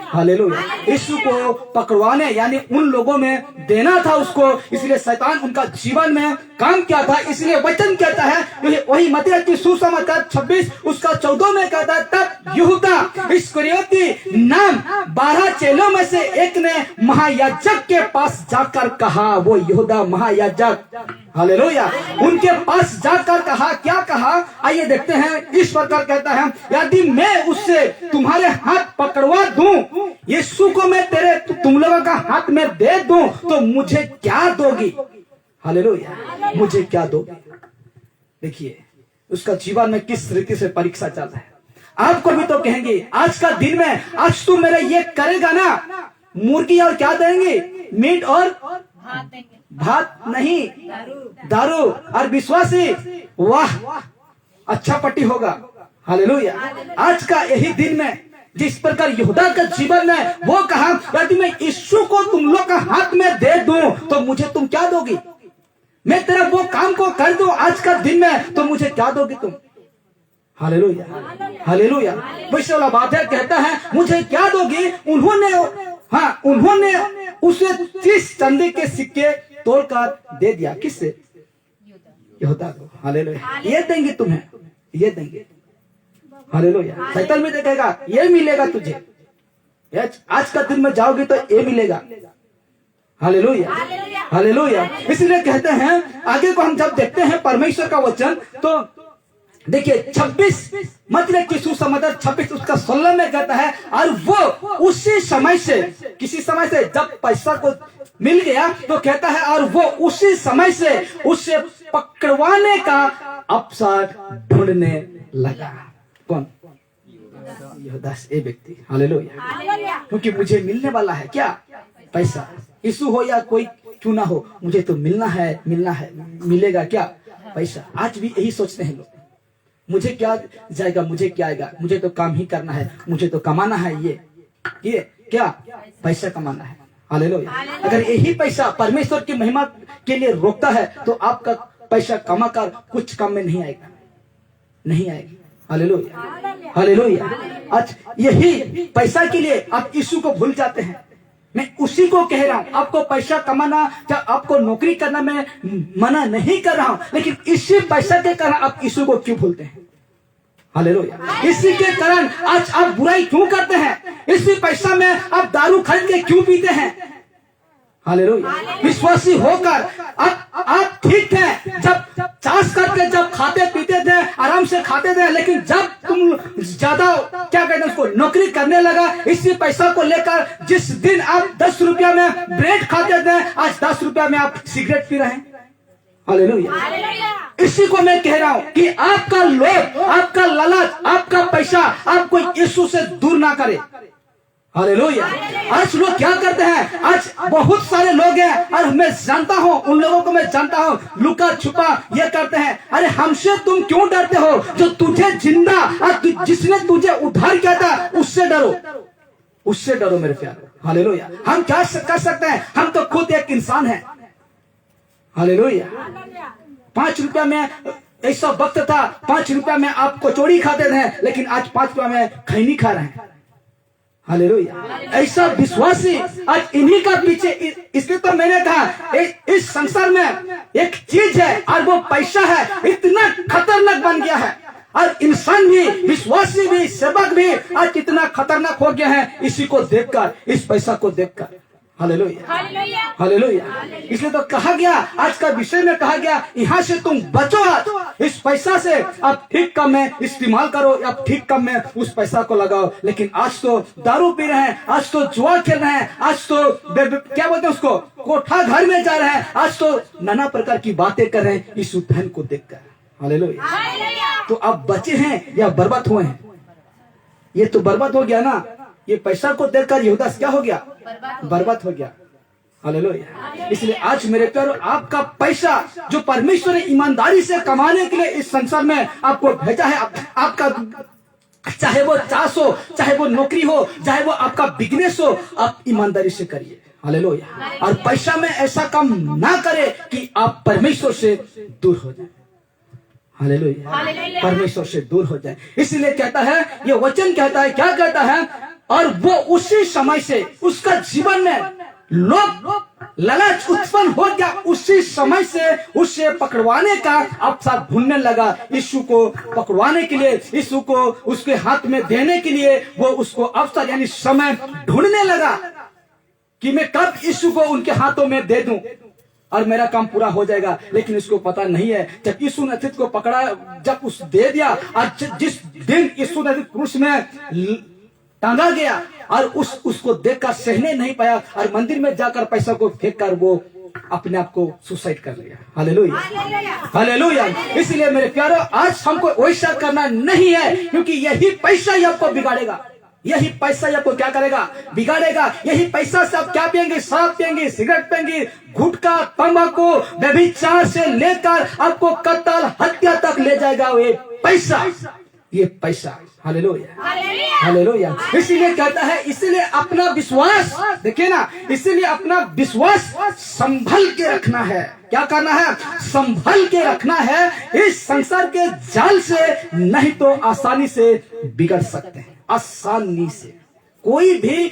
hallelujah. यीशु को पकड़वाने यानी उन लोगों में देना था उसको। इसलिए शैतान उनका जीवन में काम किया था। इसलिए वचन कहता है, वही मत्ती की सुसमाचार 26 उसका 14 में कहता है, तब यहूदा इस्करियोती नाम 12 चेलों में से एक ने महायाजक के पास जाकर कहा। वो यहूदा महायाजक, हालेलुया, उनके पास जाकर कहा। क्या कहा? आइए देखते हैं। इस प्रकार कहता है, यदि मैं उससे तुम्हारे हाथ पकड़वा दूं, यीशु को मैं तुम लोगों का हाथ में दे दूं, तो मुझे क्या दोगी? हालेलुया, मुझे क्या दोगी? देखिए उसका जीवन में किस रीति से परीक्षा चल रहा है। आपको भी तो कहेंगे आज का दिन में, आज तू मेरा ये करेगा ना, मुर्गी और क्या देंगे? मीट और भात नहीं, दारू। और विश्वासी, वाह अच्छा पट्टी होगा। हालेलुया। आज का यही दिन में जिस प्रकार यहूदा का जीवन में वो कहा, यदि मैं यीशु को तुम लोग का हाथ में दे दूं तो मुझे तुम क्या दोगी? मैं तेरा वो काम को कर दूं आज का दिन में तो मुझे क्या दोगी तुम? Hallelujah, hallelujah. वैसे वाला बात है, कहता है मुझे क्या दोगी? उन्होंने उसे 30 चांदी के सिक्के तोड़कर दे दिया। किससे? यहूदा को। हालेलुया। ये देंगे तुम्हें, ये देंगे। हालेलुया। शैतान में देखेगा ये मिलेगा तुझे, आज का दिन में जाओगे तो ये मिलेगा। Hallelujah, hallelujah. इसलिए कहते हैं आगे को हम जब देखते हैं परमेश्वर का वचन, तो देखिए 26 मत्ती की सुसमाचार 26 उसका 16 में कहता है, और वो उसी समय से, किसी समय से जब पैसा को मिल गया तो कहता है, और वो उसी समय से उसे पकड़वाने का अवसर ढूंढने लगा। कौन? यहूदा, ये व्यक्ति। हालेलुया। क्योंकि मुझे मिलने वाला है क्या? पैसा। यीशु हो या कोई क्यों ना हो, मुझे तो मिलना है, मिलना है। मिलेगा क्या? पैसा। आज भी यही सोचते हैं लोग, मुझे क्या जाएगा, मुझे क्या आएगा, मुझे तो काम ही करना है, मुझे तो कमाना है। ये क्या? पैसा कमाना है। हालेलुया। अगर यही पैसा परमेश्वर की महिमा के लिए रोकता है तो आपका पैसा कमाकर कुछ काम में नहीं आएगा, नहीं आएगा। Hallelujah, hallelujah. आज यही पैसा के लिए आप यीशु को भूल जाते हैं। मैं उसी को कह रहा हूं, आपको पैसा कमाना या आपको नौकरी करना मैं मना नहीं कर रहा हूं, लेकिन इसी पैसा के कारण आप यीशु को क्यों भूलते हैं? हालेलुया। इसी के कारण आज आप बुराई क्यों करते हैं? इसी पैसा में आप दारू खरीद के क्यों पीते हैं? हालेलुया। विश्वासी होकर आप ठीक थे, जब चास करके जब खाते पीते थे, आराम से खाते थे, लेकिन जब तुम ज्यादा क्या कहते हैं उसको नौकरी करने लगा, इसी पैसा को लेकर जिस दिन आप 10 रुपया में ब्रेड खाते थे, आज 10 रुपया में आप सिगरेट पी रहे हैं। हालेलुया। इसी को मैं कह रहा हूं कि आपका लोभ, आपका लालच, आपका पैसा आपको यीशु से दूर ना करे। हालेलुया। आज लोग क्या करते हैं? आज बहुत सारे लोग हैं और मैं जानता हूं, उन लोगों को मैं जानता हूं, लुका छुपा ये करते हैं। अरे हमसे तुम क्यों डरते हो? जो तुझे जिंदा और जिसने तुझे उद्धार किया था उससे डरो, उससे डरो मेरे प्यारे। हालेलुया। हम क्या कर सकते हैं? हम तो खुद एक इंसान है। हालेलुया। 5 रुपया में ऐसा वक्त था, 5 रुपया में आप कचौड़ी खाते थे, लेकिन आज 5 रुपया में खैनी खा रहे हैं। हालेलुया। ऐसा विश्वासी आज इन्हीं का पीछे, इसलिए तो मैंने कहा इस संसार में एक चीज है और वो पैसा है, इतना खतरनाक बन गया है। और इंसान भी, विश्वासी भी, सेवक भी आज कितना खतरनाक हो गया है इसी को देखकर, इस पैसा को देखकर। हालेलुया। हालेलुया। इसलिए तो कहा गया, आज का विषय में कहा गया, यहाँ से तुम बचो, आज इस पैसा से आप ठीक काम में इस्तेमाल करो, आप ठीक काम में उस पैसा को लगाओ। लेकिन आज तो दारू पी रहे हैं, आज तो जुआ खेल रहे हैं, आज तो क्या बोलते हैं उसको, कोठा घर में जा रहे हैं, आज तो नाना प्रकार की बातें कर रहे हैं इस धन को देखकर। हालेलुया। तो आप बचे हैं या बर्बाद हुए हैं? ये तो बर्बाद हो गया ना। ये पैसा को देखकर यहूदा क्या हो गया? बर्बाद हो गया। हालेलुया। इसलिए आज मेरे प्यारो, आपका पैसा जो परमेश्वर ने ईमानदारी से कमाने के लिए इस संसार में आपको भेजा है, आपका चाहे वो चास हो, चाहे वो नौकरी हो, चाहे वो आपका बिजनेस हो, आप ईमानदारी से करिए। हालेलुया। और पैसा में ऐसा काम ना करे कि आप परमेश्वर से दूर हो जाए। हालेलुया। परमेश्वर से दूर हो जाए। इसलिए कहता है, ये वचन कहता है, क्या कहता है? और वो उसी समय से उसका जीवन में लोभ लालच उत्पन्न हो गया, उसी समय से उसे पकड़वाने का अवसर ढूंढने लगा। यीशु को पकड़वाने के लिए, यीशु को उसके हाथ में देने के लिए वो उसको अवसर यानी समय ढूंढने लगा कि मैं कब यीशु को उनके हाथों में दे दूं और मेरा काम पूरा हो जाएगा। लेकिन उसको पता नहीं है, जब यीशु ने को पकड़ा, जब उस दे दिया, और जिस दिन यीशु ने क्रूस में टांगा गया और उसको देखकर सहने नहीं पाया और मंदिर में जाकर पैसा को फेंक कर वो अपने आप को सुसाइड कर लिया। हालेलुया। हालेलुया। इसलिए मेरे प्यारो, आज हमको वैसा करना नहीं है, क्योंकि यही पैसा ही आपको बिगाड़ेगा। यही पैसा ही आपको क्या करेगा? बिगाड़ेगा। यही पैसा से आप क्या पियेंगे? शराब पियेंगे, सिगरेट पियेंगे, गुटखा, तंबाकू, व्यभिचार से लेकर आपको कत्ल, हत्या तक ले जाएगा ये पैसा। ये पैसा। हालेलुया। हालेलुया। इसीलिए कहता है, इसीलिए अपना विश्वास देखिए ना, इसीलिए अपना विश्वास संभल के रखना है। क्या करना है? संभल के रखना है इस संसार के जाल से, नहीं तो आसानी से बिगड़ सकते हैं। आसानी से, कोई भी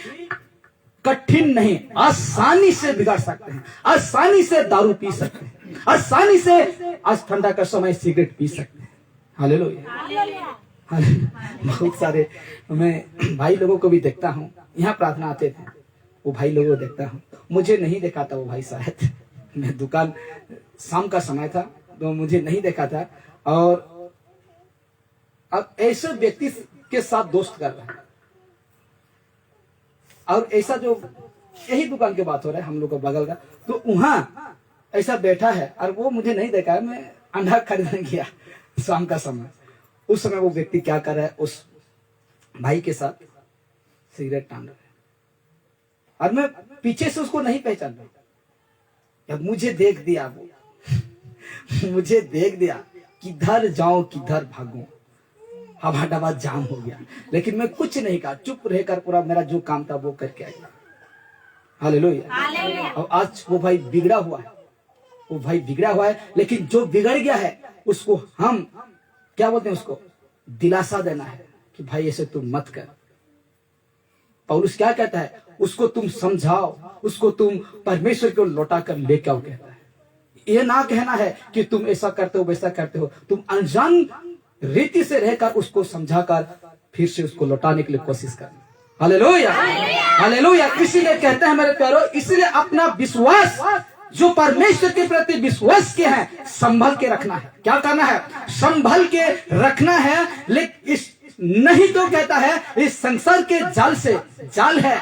कठिन नहीं, आसानी से बिगड़ सकते हैं, आसानी से दारू पी सकते हैं, आसानी से आज ठंडा का समय सिगरेट पी सकते हैं। हालेलुया। बहुत सारे मैं भाई लोगों को भी देखता हूँ, यहाँ प्रार्थना आते थे, वो भाई लोगों को देखता हूँ। मुझे नहीं देखा था वो भाई, शायद मैं दुकान, शाम का समय था तो मुझे नहीं देखा था। और अब ऐसे व्यक्ति के साथ दोस्त कर रहा है, और ऐसा जो यही दुकान की बात हो रहा है हम लोग का बगल का, तो वहां ऐसा बैठा है और वो मुझे नहीं देखा है। मैं अंडा खरीदने गया शाम का समय, उस समय वो व्यक्ति क्या कर रहा है, उस भाई के साथ सिगरेट टांग रहा है और मैं पीछे से उसको नहीं पहचान रहा। अब मुझे देख दिया वो मुझे देख दिया, किधर जाऊं किधर भागूं, हवा डबा जाम हो गया। लेकिन मैं कुछ नहीं कहा, चुप रहकर पूरा मेरा जो काम था वो करके आया। हालेलुया। और आज वो भाई बिगड़ा हुआ है, वो भाई बिगड़ा हुआ है, लेकिन जो बिगड़ गया है उसको हम क्या बोलते हैं, उसको दिलासा देना है कि भाई ऐसे तुम मत कर। पौलुस क्या कहता है? उसको तुम समझाओ, उसको तुम परमेश्वर को लौटा कर लेके आओ कहता है। ये ना कहना है कि तुम ऐसा करते हो वैसा करते हो, तुम अनजान रीति से रहकर उसको समझाकर फिर से उसको लौटाने के लिए कोशिश करना। Hallelujah, hallelujah. इसीलिए कहते हैं मेरे प्यारो, इसलिए अपना विश्वास जो परमेश्वर के प्रति विश्वास के हैं संभल के रखना है। क्या करना है? संभल के रखना है। लेकिन इस नहीं तो कहता है इस संसार के जाल से, जाल है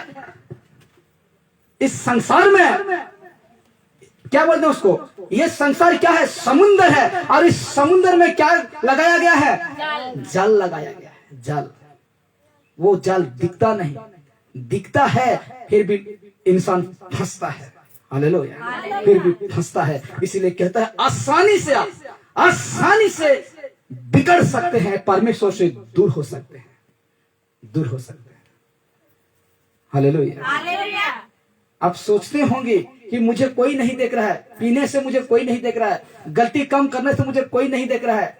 इस संसार में, क्या बोलते हैं उसको, ये संसार क्या है? समुद्र है। और इस समुद्र में क्या लगाया गया है? जाल लगाया गया है। जाल, वो जाल दिखता नहीं, दिखता है फिर भी इंसान फंसता है। हालेलुया, फिर भी फंसता है। इसीलिए कहता है आसानी से आप आसानी से बिगड़ सकते हैं, परमेश्वर से दूर हो सकते हैं, दूर हो सकते हैं। हालेलुया। आप सोचते होंगे कि मुझे कोई नहीं देख रहा है, पीने से मुझे कोई नहीं देख रहा है, गलती कम करने से मुझे कोई नहीं देख रहा है,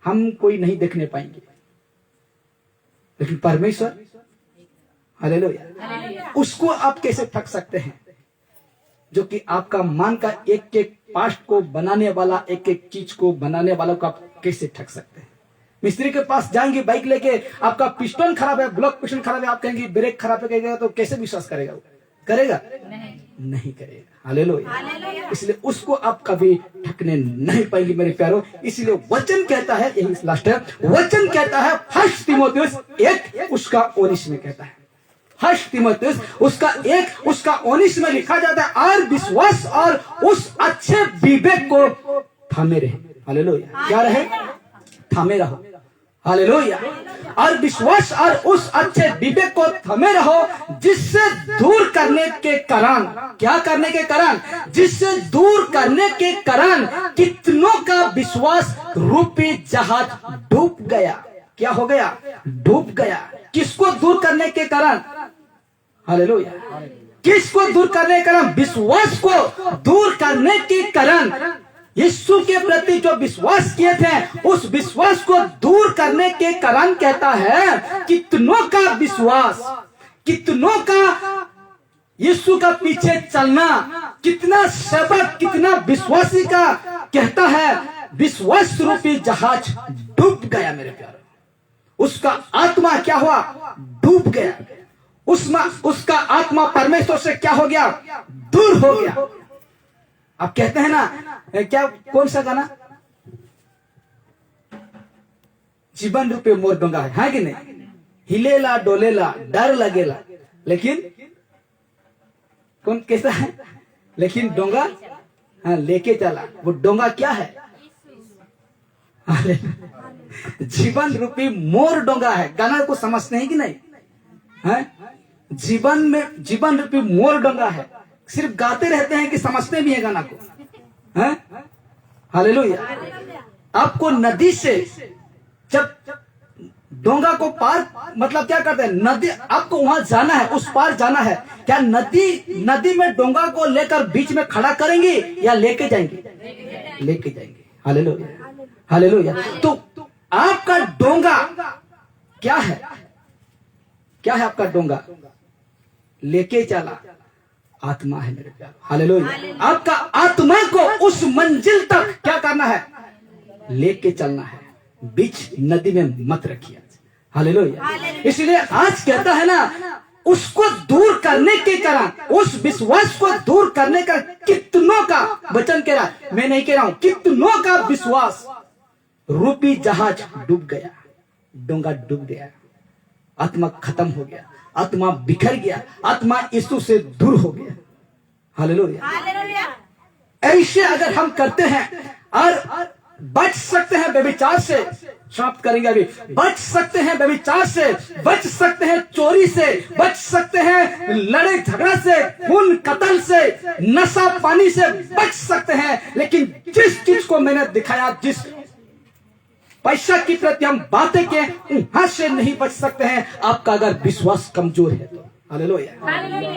हम कोई नहीं देखने पाएंगे। लेकिन परमेश्वर, हालेलुया, उसको आप कैसे ठग सकते हैं? जो कि आपका मन का एक एक पार्ट को बनाने वाला, एक एक चीज को बनाने वाला को आप कैसे ठग सकते हैं? मिस्त्री के पास जाएंगे बाइक लेके, आपका पिस्टन खराब है, ब्लॉक पिस्टन खराब है, आप कहेंगे ब्रेक खराब है, कहेगा तो कैसे विश्वास करेगा? वो करेगा? नहीं करेगा। हालेलुया। इसलिए उसको आप कभी ठगने नहीं पाएंगे मेरे प्यारो। इसलिए वचन कहता है, यही लास्ट है, वचन कहता है फर्स्ट तीमुथियुस 1 उसका 19 में कहता है, फर्स्ट तीमुथियुस उसका 1 उसका 19 में लिखा जाता है, और विश्वास और उस अच्छे विवेक को थामे रहे। हालेलुया। क्या रहे? थामे रहो। हालेलुया। और विश्वास और उस अच्छे विवेक को थमे रहो, जिससे दूर करने के कारण, क्या करने के कारण? जिससे दूर करने के कारण कितनों का विश्वास रूपी जहाज डूब गया। क्या हो गया? डूब गया। किसको दूर करने के कारण? हालेलुया। किसको दूर करने के कारण? विश्वास को दूर करने के कारण यीशु के प्रति जो विश्वास किए थे, उस विश्वास को दूर करने के कारण कहता है कितनों का विश्वास, कितनों का यीशु का पीछे चलना, कितना सेवक, कितना विश्वासी का कहता है विश्वास रूपी जहाज डूब गया मेरे प्यारे। उसका आत्मा क्या हुआ? डूब गया। उसका आत्मा परमेश्वर से क्या हो गया? दूर हो गया। आप कहते हैं ना, क्या, कौन सा गाना? जीवन रूपे मोर डोंगा है कि नहीं? हिलेला डोलेला डर लगेला, लेकिन कौन कैसा है? लेकिन डोंगा, हाँ, लेके चला। वो डोंगा क्या है? जीवन रूपी मोर डोंगा है। गाना को समझते हैं कि नहीं? है जीवन में जीवन रूपी मोर डोंगा है। सिर्फ गाते रहते हैं कि समझते भी है गाना को? हैं? हालेलुया। आपको नदी से जब डोंगा को पार, मतलब क्या करते हैं? नदी, आपको वहां जाना है, उस पार जाना है। क्या नदी में डोंगा को लेकर बीच में खड़ा करेंगे या लेके जाएंगे? लेके जाएंगे। Hallelujah, hallelujah. तो आपका डोंगा क्या है? क्या है आपका डोंगा? लेके चला आत्मा है मेरे प्यार। हालेलुया। आपका आत्मा को उस मंजिल तक क्या करना है? लेके चलना है। बीच नदी में मत रखिए। हालेलुया। इसलिए आज कहता है ना, उसको दूर करने के कारण, उस विश्वास को दूर करने का कितनों का वचन कह रहा, मैं नहीं कह रहा हूं, कितनों का विश्वास रूपी जहाज डूब गया, डोंगा डूब गया, आत्मा खत्म हो गया, आत्मा बिखर गया, आत्मा यीशु से दूर हो गया। हालेलुया। ऐसे अगर हम करते हैं और बच सकते हैं व्यभिचार से, समाप्त करेंगे अभी, बच सकते हैं व्यभिचार से, बच सकते हैं चोरी से, बच सकते हैं लड़ाई झगड़ा से, खून कत्ल से, नशा पानी से बच सकते हैं। लेकिन जिस चीज को मैंने दिखाया, जिस पैसा की प्रति हम बातें के, वहां से नहीं बच सकते हैं। आपका अगर विश्वास कमजोर है तो। Hallelujah,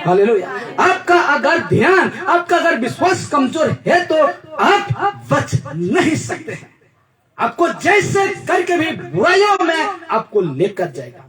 hallelujah. आपका अगर ध्यान, आपका अगर विश्वास कमजोर है तो आप बच नहीं सकते हैं। आपको जैसे करके भी बुराइयों में आपको लेकर जाएगा,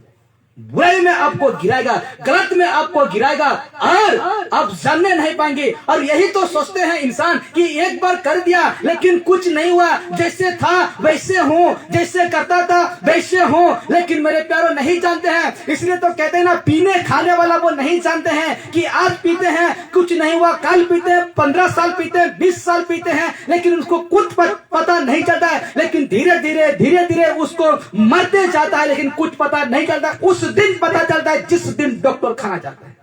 बुराई में आपको गिराएगा, गलत में आपको गिराएगा और आप जानने नहीं पाएंगे। और यही तो सोचते हैं इंसान कि एक बार कर दिया लेकिन कुछ नहीं हुआ, जैसे था वैसे हूँ, जैसे करता था वैसे हूँ। लेकिन मेरे प्यारों नहीं जानते हैं, इसलिए तो कहते हैं ना, पीने खाने वाला वो नहीं जानते हैं कि आज पीते हैं कुछ नहीं हुआ, कल पीते हैं 15 साल पीते हैं 20 साल पीते हैं, लेकिन उसको कुछ पता नहीं चलता है। लेकिन धीरे धीरे उसको मरते जाता है, लेकिन कुछ पता नहीं चलता। उस दिन पता चलता है जिस दिन डॉक्टर खाना जाता है।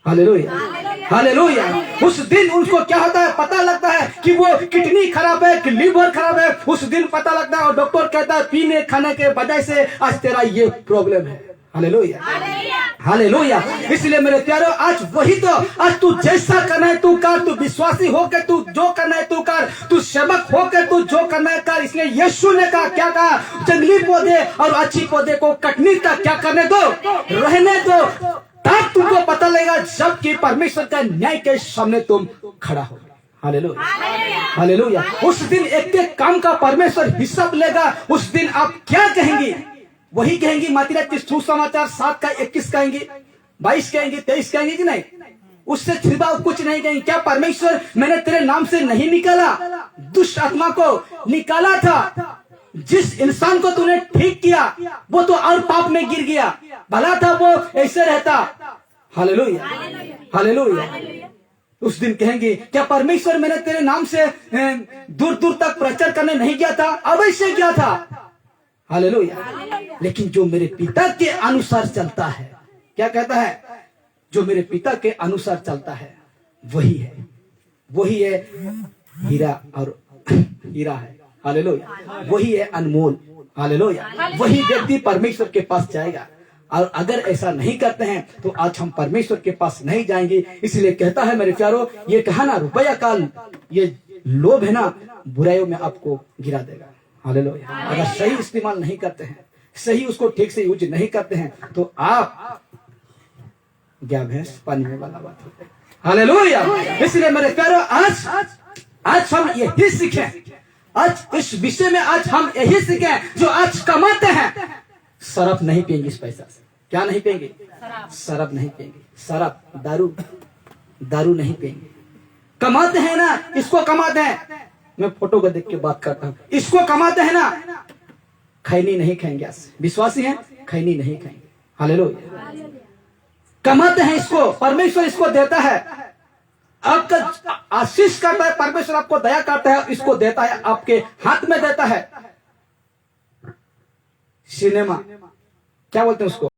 Hallelujah, hallelujah. उस दिन उनको क्या होता है, पता लगता है कि वो किडनी खराब है कि लीवर खराब है। उस दिन पता लगता है और डॉक्टर कहता है पीने खाने के वजह से आज तेरा ये प्रॉब्लम है। Hallelujah, hallelujah. इसलिए मेरे प्यारों, आज वही तो, आज तू जैसा करना है तू कर, तू विश्वासी होकर तू जो करना है तू कर, तू सेवक होकर तू जो करना है कर। इसलिए यीशु ने कहा, क्या कहा, जंगली पौधे और अच्छी पौधे को कटनी का क्या करने दो, रहने दो, तब तुमको पता लगेगा जबकि परमेश्वर का न्याय के सामने तुम खड़ा हो। Hallelujah, hallelujah. उस दिन एक एक काम का परमेश्वर हिसाब लेगा। उस दिन आप क्या कहेंगी, वही कहेंगी। मत्ती की सुसमाचार 7 का 21 कहेंगी, 22 कहेंगी, 23 कहेंगी कि नहीं, उससे छिपा कुछ नहीं कहेंगे। क्या परमेश्वर मैंने तेरे नाम से नहीं निकाला, दुष्ट आत्मा को निकाला था। जिस इंसान को तूने ठीक किया वो तो और पाप में गिर गया, भला था वो ऐसे रहता। Hallelujah, hallelujah. उस दिन कहेंगे, क्या परमेश्वर मैंने तेरे नाम से दूर दूर तक प्रचार करने नहीं गया था, अवश्य किया था। हालेलुया। लेकिन जो मेरे पिता के अनुसार चलता है, क्या कहता है, जो मेरे पिता के अनुसार चलता है वही है हीरा और हीरा है। हालेलुया, वही है अनमोल। हालेलुया, वही व्यक्ति परमेश्वर के पास जाएगा। और अगर ऐसा नहीं करते हैं तो आज हम परमेश्वर के पास नहीं जाएंगे। इसलिए कहता है मेरे प्यारों, ये कहा ना, रुपया का ये लोभ है ना, बुराइयों में आपको गिरा देगा। हालेलुया। अगर सही इस्तेमाल नहीं करते हैं, सही उसको ठीक से यूज नहीं करते हैं तो आप क्या भैंस पानी में वाला बात होता है। हालेलुया। इसलिए मेरे प्यारों, आज हम यही सीखें, आज इस विषय में आज हम यही सीखें, जो आज कमाते हैं शराब नहीं पिएंगे, इस पैसा से क्या नहीं पिएंगे, शराब नहीं पिएंगे, शराब दारू नहीं पिएंगे। कमाते हैं ना, इसको कमाते हैं, मैं फोटो को देख के बात करता हूं, इसको कमाते हैं ना, खैनी नहीं खाएंगे। विश्वासी हैं, खैनी नहीं खाएंगे। हालेलुया। कमाते हैं इसको, परमेश्वर इसको देता है, आपका आशीष करता है, परमेश्वर आपको दया करता है, इसको देता है, आपके हाथ में देता है। सिनेमा क्या बोलते हैं उसको,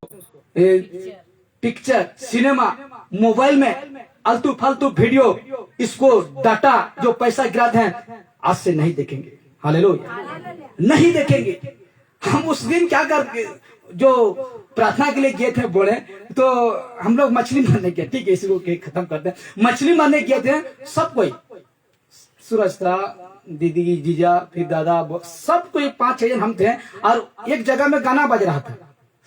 पिक्चर, सिनेमा, मोबाइल में आलतू फालतू वीडियो, इसको डाटा जो पैसा गिराते हैं, आज से नहीं देखेंगे। हालेलुया, नहीं देखेंगे। हम उस दिन क्या करके, जो प्रार्थना के लिए गए थे बोले, तो हम लोग मछली मारने गए, ठीक है, इसी को खत्म करते हैं। मछली मारने गए थे, सब कोई, सूरज था, दीदी, जीजा, फिर दादा, सब कोई 5-6 जन हम थे। और एक जगह में गाना बज रहा था,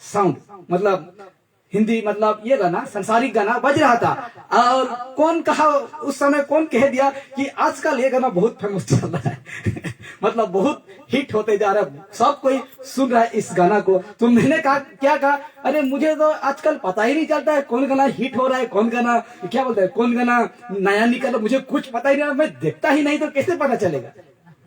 साउंड मतलब हिंदी, मतलब ये गाना, संसारिक गाना बज रहा था। और कौन कहा उस समय, कौन कह दिया कि आजकल ये गाना बहुत फेमस चल रहा है मतलब बहुत हिट होते जा रहा है, सब कोई सुन रहा है इस गाना को। तो मैंने कहा, क्या कहा, अरे मुझे तो आजकल पता ही नहीं चलता है कौन गाना हिट हो रहा है, कौन गाना क्या बोलते हैं, कौन गाना नया निकला, मुझे कुछ पता ही नहीं। मैं देखता ही नहीं तो कैसे पता चलेगा,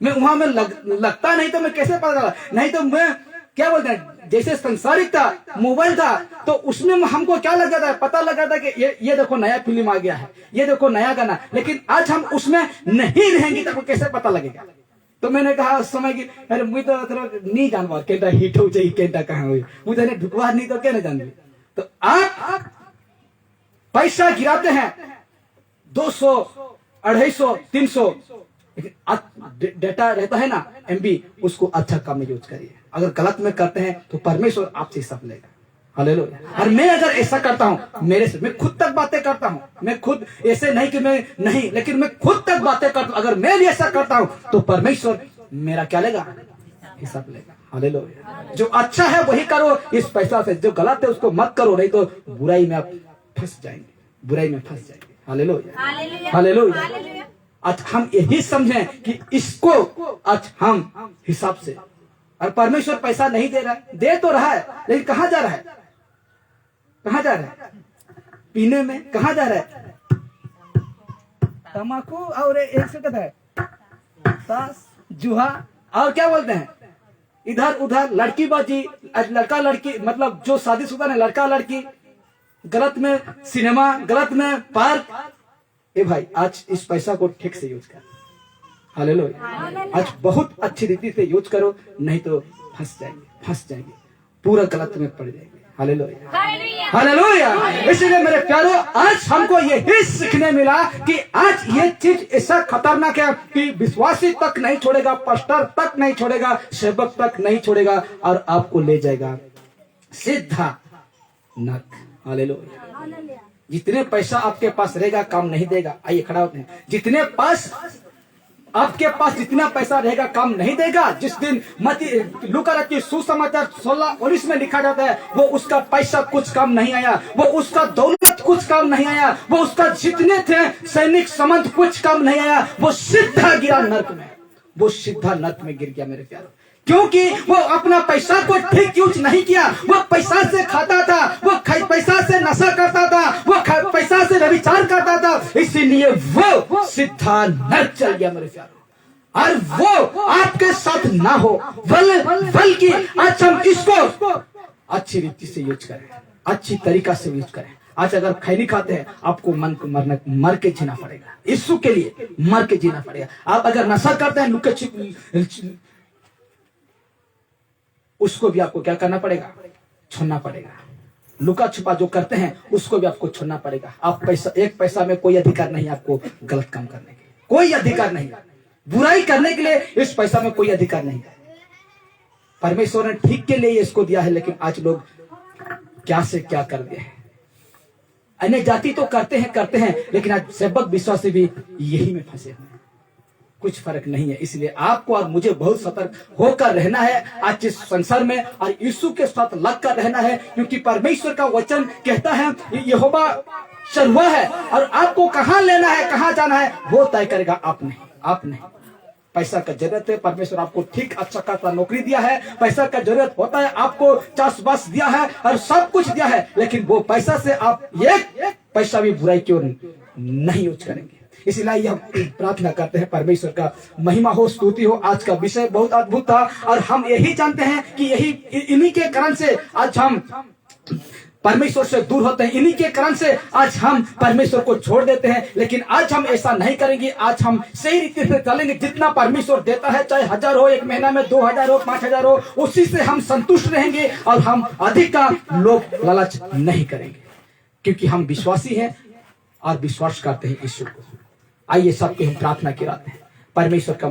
मैं वहां में लगता नहीं तो मैं कैसे पता चला, नहीं तो मैं क्या बोलते हैं, जैसे संसारिक था, मोबाइल था, तो उसमें हमको क्या लग जाता है, पता लग जाता है कि ये देखो नया फिल्म आ गया है, ये देखो नया गाना। लेकिन आज हम उसमें नहीं रहेंगे तो कैसे पता लगेगा। तो मैंने कहा उस समय की, अरे मुझे तो नहीं जानवा केटा हिट हो चाहिए, केटा कहाँ हुई, मुझे ढुकवा नहीं तो क्या नहीं जानवी। तो आप पैसा गिराते हैं 200, 250, 300, डेटा रहता है ना MB, उसको अच्छा काम में यूज करिए। अगर गलत में करते हैं तो परमेश्वर आपसे सब लेगा। हालेलुया। और मैं अगर ऐसा करता हूं, मेरे से मैं खुद तक बातें करता हूं, मैं खुद ऐसे नहीं कि मैं नहीं, लेकिन मैं खुद तक बातें करता हूं। अगर मैं भी ऐसा करता हूं तो परमेश्वर मेरा क्या लेगा, हिसाब लेगा। हालेलुया। जो अच्छा है वही करो इस पैसा से, जो गलत है उसको मत करो, नहीं तो बुराई में आप फंस जाएंगे, बुराई में फंस जाएंगे। Hallelujah, hallelujah. आज हम यही समझें कि इसको आज हम हिसाब से, और परमेश्वर पैसा नहीं दे रहा है, दे तो रहा है, लेकिन कहां जा रहा है, कहाँ जा रहा है? पीने में। कहाँ जा रहा है? तम्बाकू और एक से कहता है ताश, जुआ, और क्या बोलते हैं इधर उधर लड़कीबाजी, लड़का लड़की, मतलब जो शादीशुदा है लड़का लड़की, गलत में सिनेमा, गलत में पार्क। ए भाई, आज इस पैसा को ठीक से यूज कर। हालेलुया। आज बहुत अच्छी रीति से यूज करो, नहीं तो फंस जाएंगे, पूरा गलत में पड़ जाएंगे। Hallelujah, hallelujah. इसलिए मेरे प्यारो, आज हमको यही सीखने मिला कि आज ये चीज ऐसा खतरनाक है कि विश्वासी तक नहीं छोड़ेगा, पास्टर तक नहीं छोड़ेगा, सेवक तक नहीं छोड़ेगा, और आपको ले जाएगा सीधा नरक। हालेलुया। जितने पैसा आपके पास रहेगा काम नहीं देगा। आइए खड़ा होते हैं। जितने पास आपके पास जितना पैसा रहेगा काम नहीं देगा। जिस दिन लूका रखी सुसमाचार 16:19 में लिखा जाता है, वो उसका पैसा कुछ काम नहीं आया, वो उसका दौलत कुछ काम नहीं आया, वो उसका जितने थे सैनिक संबंध कुछ काम नहीं आया, वो सीधा गिरा नर्क में, वो सीधा नर्क में गिर गया मेरे प्यारों। क्योंकि वो अपना पैसा को ठीक यूज नहीं किया। वो पैसा से खाता था, वो पैसा से नशा करता था, वो पैसा से व्यभिचार करता था, इसीलिए वो सीधा नरक चल गया मेरे प्यारों। और वो आपके साथ ना हो, बल्कि आज हम इसको अच्छी रीति से यूज करें, अच्छी तरीका से यूज करें। आज अगर खैनी खाते हैं, आपको मन को मर के जीना पड़ेगा, यीशु के लिए मर के जीना पड़ेगा। आप अगर नशा करते हैं, लुके छिपे, उसको भी आपको क्या करना पड़ेगा? छोड़ना पड़ेगा। लुका छुपा जो करते हैं उसको भी आपको छोड़ना पड़ेगा। आप पैसा, एक पैसा में कोई अधिकार नहीं आपको गलत काम करने के, कोई अधिकार नहीं। बुराई करने के लिए इस पैसा में कोई अधिकार नहीं है। परमेश्वर ने ठीक के लिए इसको दिया है, लेकिन आज लोग क्या से क्या कर दिए हैं। अन्य जाति तो करते हैं, लेकिन आज सेवक विश्वासी भी यही में फंसे हुए हैं। कुछ फर्क नहीं है। इसलिए आपको और मुझे बहुत सतर्क होकर रहना है आज इस संसार में, और यीशु के साथ लगकर रहना है। क्योंकि परमेश्वर का वचन कहता है यहोवा चरवाहा है, और आपको कहां लेना है, कहां जाना है, वो तय करेगा। आपने पैसा का जरूरत है, परमेश्वर आपको ठीक अच्छा खासा नौकरी दिया है, पैसा का जरूरत होता है, आपको चाषबास दिया है और सब कुछ दिया है, लेकिन वो पैसा से आप एक पैसा भी बुराई क्यों नहीं यूज करेंगे। इसलिए हम प्रार्थना करते हैं, परमेश्वर का महिमा हो, स्तुति हो। आज का विषय बहुत अद्भुत था, और हम यही जानते हैं कि यही इन्हीं के कारण से आज हम परमेश्वर से दूर होते हैं, इन्हीं के कारण से आज हम परमेश्वर को छोड़ देते हैं। लेकिन आज हम ऐसा नहीं करेंगे। आज हम सही रीति से चलेंगे। जितना परमेश्वर देता है, चाहे 1000 हो, एक महीना में 2000 हो, 5000 हो, उसी से हम संतुष्ट रहेंगे, और हम अधिक का लोभ लालच नहीं करेंगे, क्योंकि हम विश्वासी हैं और विश्वास करते हैं ईश्वर को। आइए सबके हम प्रार्थना कराते हैं। परमेश्वर का